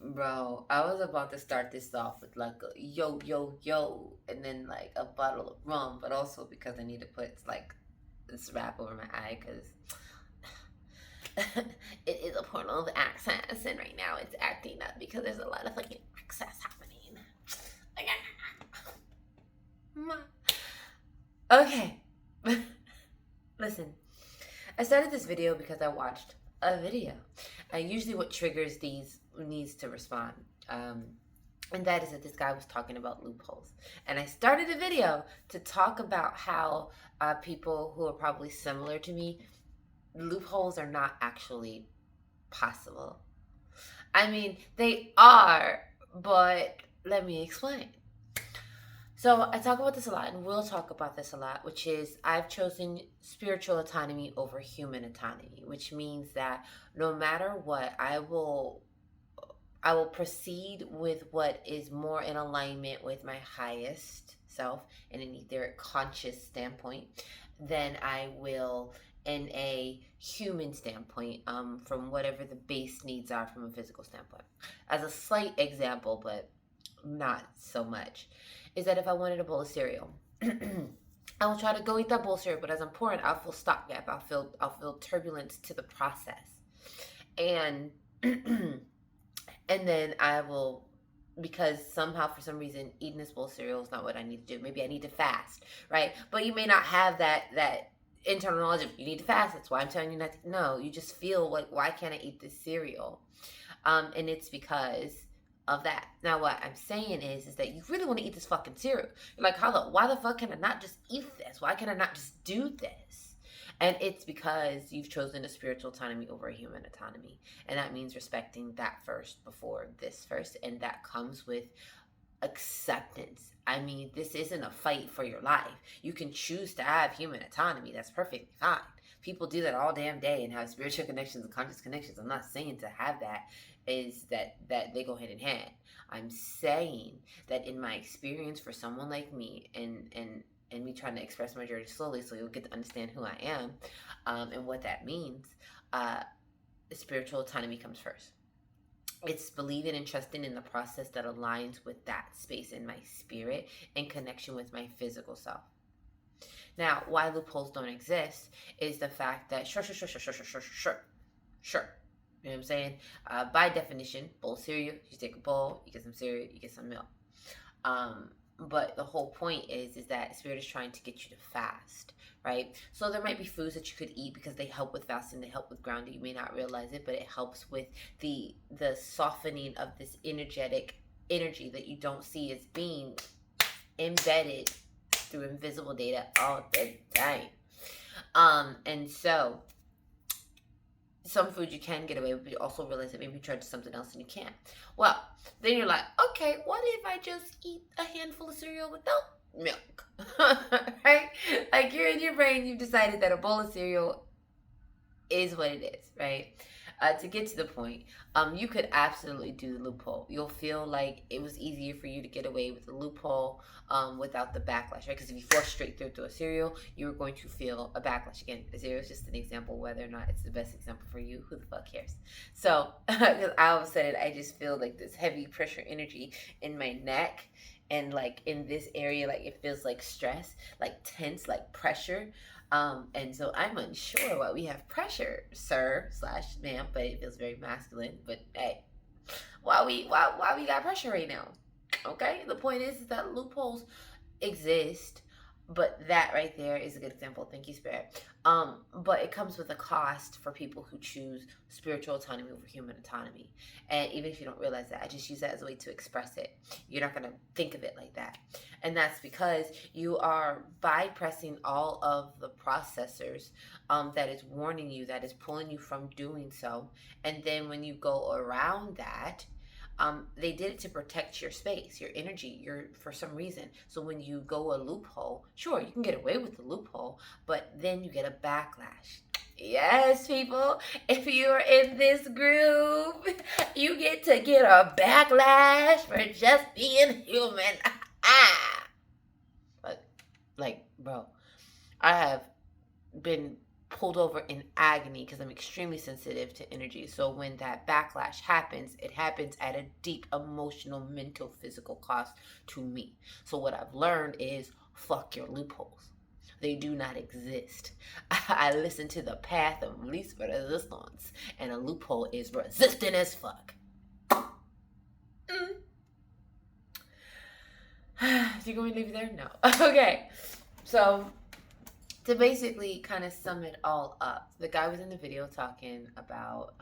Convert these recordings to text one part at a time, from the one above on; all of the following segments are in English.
Bro, I was about to start this off with like a yo, yo, yo, and then like a bottle of rum, but also because I need to put like this wrap over my eye because it is a portal of access, and right now it's acting up because there's a lot of fucking access happening. Okay. Listen, I started this video because I watched a video. Usually, what triggers these needs to respond. Um, and that is that this guy was talking about loopholes. And I started a video to talk about how people who are probably similar to me, loopholes are not actually possible. I mean, they are, but let me explain. So I talk about this a lot, and we'll talk about this a lot, which is I've chosen spiritual autonomy over human autonomy, which means that no matter what, I will proceed with what is more in alignment with my highest self in an etheric conscious standpoint than I will in a human standpoint, from whatever the base needs are from a physical standpoint. As a slight example, but not so much, is that if I wanted a bowl of cereal, I will try to go eat that bowl of cereal, but as I'm pouring, I'll feel stopgap. I'll feel turbulence to the process, and and then I will, because somehow for some reason eating this bowl of cereal is not what I need to do. Maybe I need to fast, right? But you may not have that internal knowledge of you need to fast. That's why I'm telling you not to. No, you just feel like, why can't I eat this cereal? And it's because of that. Now, what I'm saying is that you really want to eat this fucking cereal. You're like, hello, why the fuck can I not just eat this? Why can I not just do this? And it's because you've chosen a spiritual autonomy over a human autonomy. And that means respecting that first before this first. And that comes with acceptance. I mean, this isn't a fight for your life. You can choose to have human autonomy. That's perfectly fine. People do that all damn day and have spiritual connections and conscious connections. I'm not saying to have that is that they go hand in hand. I'm saying that in my experience, for someone like me, and me trying to express my journey slowly so you'll get to understand who I am, and what that means, uh, spiritual autonomy comes first. It's believing and trusting in the process that aligns with that space in my spirit and connection with my physical self. Now, why loopholes don't exist is the fact that sure. You know what I'm saying? By definition, bowl cereal, you take a bowl, you get some cereal, you get some milk. But the whole point is that spirit is trying to get you to fast, right? So there might be foods that you could eat because they help with fasting, they help with grounding. You may not realize it, but it helps with the softening of this energetic energy that you don't see as being embedded through invisible data all the time. And so some food you can get away with, but you also realize that maybe you tried something else and you can't. Well, then you're like, okay, what if I just eat a handful of cereal without milk? Right? Like, you're in your brain, you've decided that a bowl of cereal is what it is, right? To get to the point, you could absolutely do the loophole. You'll feel like it was easier for you to get away with the loophole, without the backlash, right? Because if you force straight through a cereal, you're going to feel a backlash. Again, a cereal is just an example. Whether or not it's the best example for you, who the fuck cares? So, because all of a sudden, I just feel like this heavy pressure energy in my neck, and like in this area, like it feels like stress, like tense, like pressure. And so I'm unsure why we have pressure, sir slash ma'am, but it feels very masculine. But hey, why we got pressure right now? Okay, the point is that loopholes exist, but that right there is a good example. Thank you, Spirit. But it comes with a cost for people who choose spiritual autonomy over human autonomy. And even if you don't realize that, I just use that as a way to express it. You're not gonna think of it like that. And that's because you are bypassing all of the processors, that is warning you, that is pulling you from doing so. And then when you go around that, they did it to protect your space, your energy, your for some reason. So when you go a loophole, sure, you can get away with the loophole, but then you get a backlash. Yes, people, if you're in this group, you get to get a backlash for just being human. But, like, bro, I have been pulled over in agony because I'm extremely sensitive to energy. So when that backlash happens, it happens at a deep emotional, mental, physical cost to me. So what I've learned is fuck your loopholes. They do not exist. I listen to the path of least resistance, and a loophole is resistant as fuck. You going to leave it there? No. Okay. So to basically kind of sum it all up, the guy was in the video talking about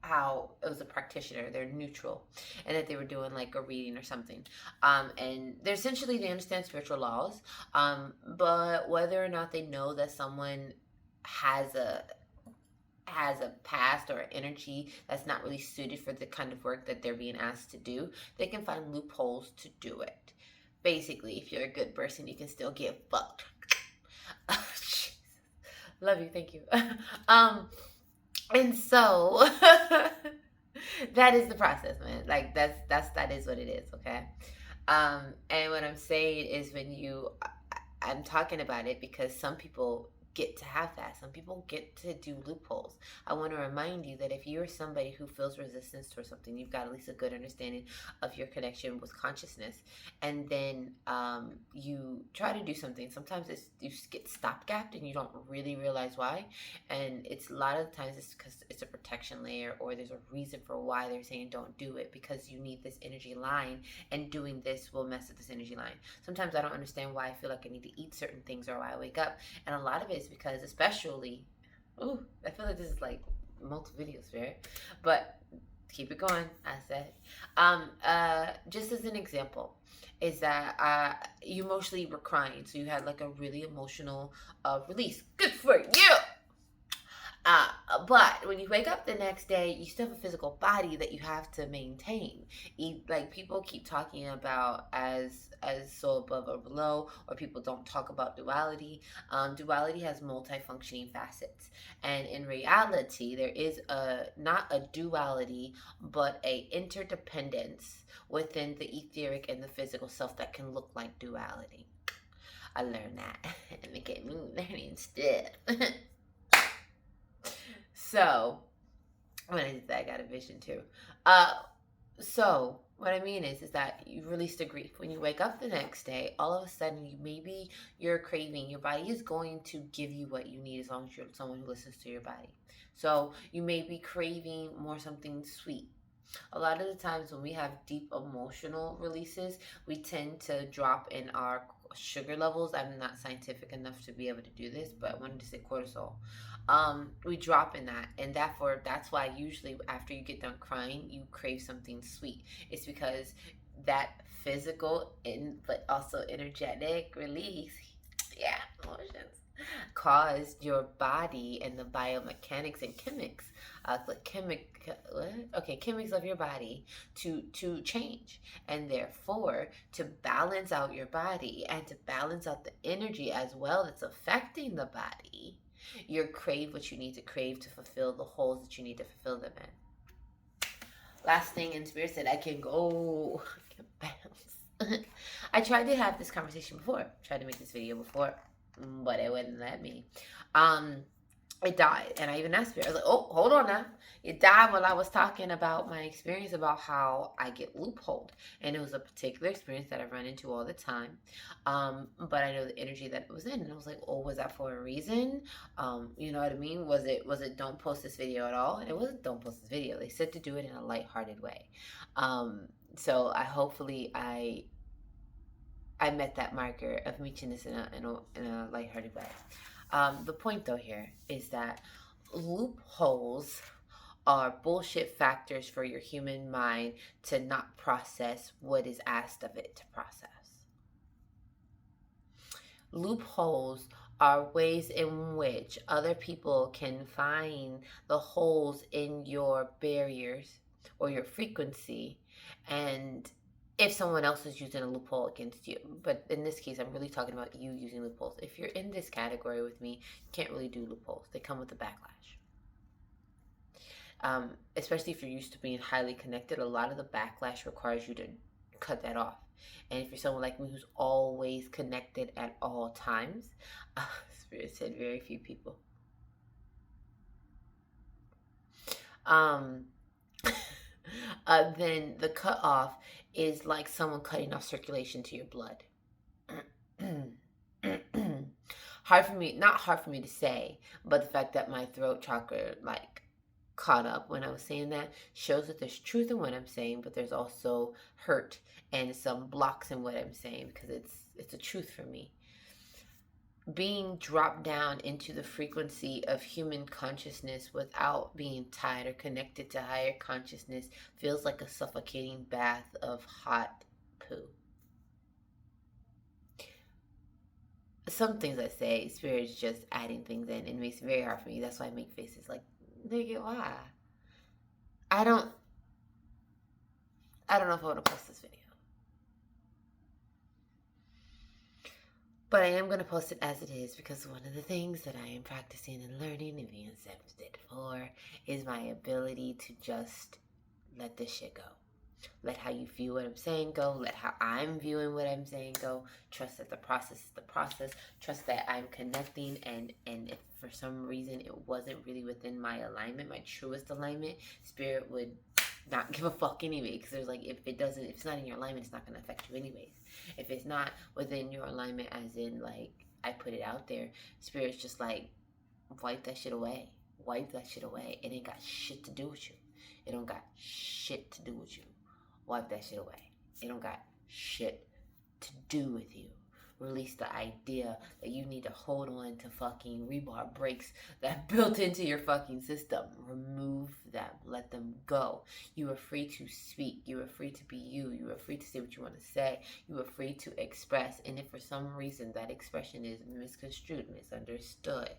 how it was a practitioner, they're neutral, and that they were doing like a reading or something. And they're essentially, they understand spiritual laws, but whether or not they know that someone has a past or energy that's not really suited for the kind of work that they're being asked to do, they can find loopholes to do it. Basically, if you're a good person, you can still get fucked. Love you, thank you. And so that is the process, man. Like that is what it is, okay? And what I'm saying is I'm talking about it because some people get to have that. Some people get to do loopholes. I want to remind you that if you're somebody who feels resistance towards something, you've got at least a good understanding of your connection with consciousness, and then you try to do something. Sometimes you get stopgapped and you don't really realize why, and it's a lot of the times it's because it's a protection layer, or there's a reason for why they're saying don't do it, because you need this energy line, and doing this will mess with this energy line. Sometimes I don't understand why I feel like I need to eat certain things, or why I wake up, and a lot of it is because, especially, I feel like this is like multiple videos, right? But keep it going, I said. Just as an example, is that you mostly were crying, so you had like a really emotional release. Good for you. But when you wake up the next day, you still have a physical body that you have to maintain. Like people keep talking about as so above or below, or people don't talk about duality. Duality has multifunctioning facets, and in reality, there is not a duality, but a interdependence within the etheric and the physical self that can look like duality. I learned that, and it gave me learning stuff. So when I did that, I got a vision too. So what I mean is that you release the grief. When you wake up the next day, all of a sudden you're craving. Your body is going to give you what you need as long as you're someone who listens to your body. So you may be craving more something sweet. A lot of the times when we have deep emotional releases, we tend to drop in our sugar levels. I'm not scientific enough to be able to do this, but I wanted to say cortisol. We drop in that, and therefore that's why usually after you get done crying, you crave something sweet. It's because that physical and but also energetic release, yeah, emotions, caused your body and the biomechanics and chemics of your body to change, and therefore to balance out your body and to balance out the energy as well that's affecting the body. You crave what you need to crave to fulfill the holes that you need to fulfill them in. Last thing, in Spirit said, I can bounce. I tried to have this conversation before, tried to make this video before, but it wouldn't let me. It died, and I even asked Spirit, I was like, oh, hold on now. It died while I was talking about my experience about how I get loopholed, and it was a particular experience that I run into all the time. But I know the energy that it was in, and I was like, oh, was that for a reason? You know what I mean? Was it don't post this video at all? And it wasn't don't post this video. They said to do it in a lighthearted way. So I met that marker of reaching this in a lighthearted way. The point though here is that loopholes are bullshit factors for your human mind to not process what is asked of it to process. Loopholes are ways in which other people can find the holes in your barriers or your frequency, and if someone else is using a loophole against you. But in this case, I'm really talking about you using loopholes. If you're in this category with me, you can't really do loopholes. They come with a backlash. Especially if you're used to being highly connected, a lot of the backlash requires you to cut that off. And if you're someone like me who's always connected at all times, Spirit said very few people. Um, then the cutoff is like someone cutting off circulation to your blood. Hard for me, not hard for me to say, but the fact that my throat chakra like caught up when I was saying that shows that there's truth in what I'm saying, but there's also hurt and some blocks in what I'm saying because it's a truth for me. Being dropped down into the frequency of human consciousness without being tied or connected to higher consciousness feels like a suffocating bath of hot poo. Some things I say, Spirit is just adding things in. It makes it very hard for me. That's why I make faces like, nigga, why? I don't know if I want to post this video. But I am going to post it as it is because one of the things that I am practicing and learning and being accepted for is my ability to just let this shit go. Let how you view what I'm saying go. Let how I'm viewing what I'm saying go. Trust that the process is the process. Trust that I'm connecting, and if for some reason it wasn't really within my alignment, my truest alignment, Spirit would not give a fuck anyway. Because there's like, if it's not in your alignment, it's not going to affect you anyways. If it's not within your alignment, as in like I put it out there, Spirit's just like, wipe that shit away. Wipe that shit away. It ain't got shit to do with you. It don't got shit to do with you. Wipe that shit away. It don't got shit to do with you. Release the idea that you need to hold on to fucking rebar brakes that built into your fucking system. Remove them. Let them go. You are free to speak. You are free to be you. You are free to say what you want to say. You are free to express. And if for some reason that expression is misconstrued, misunderstood,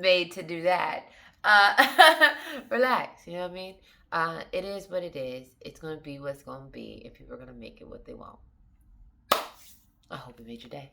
made to do that. Relax, you know what I mean? It is what it is. It's gonna be what's gonna be, and people are gonna make it what they want. I hope it made your day.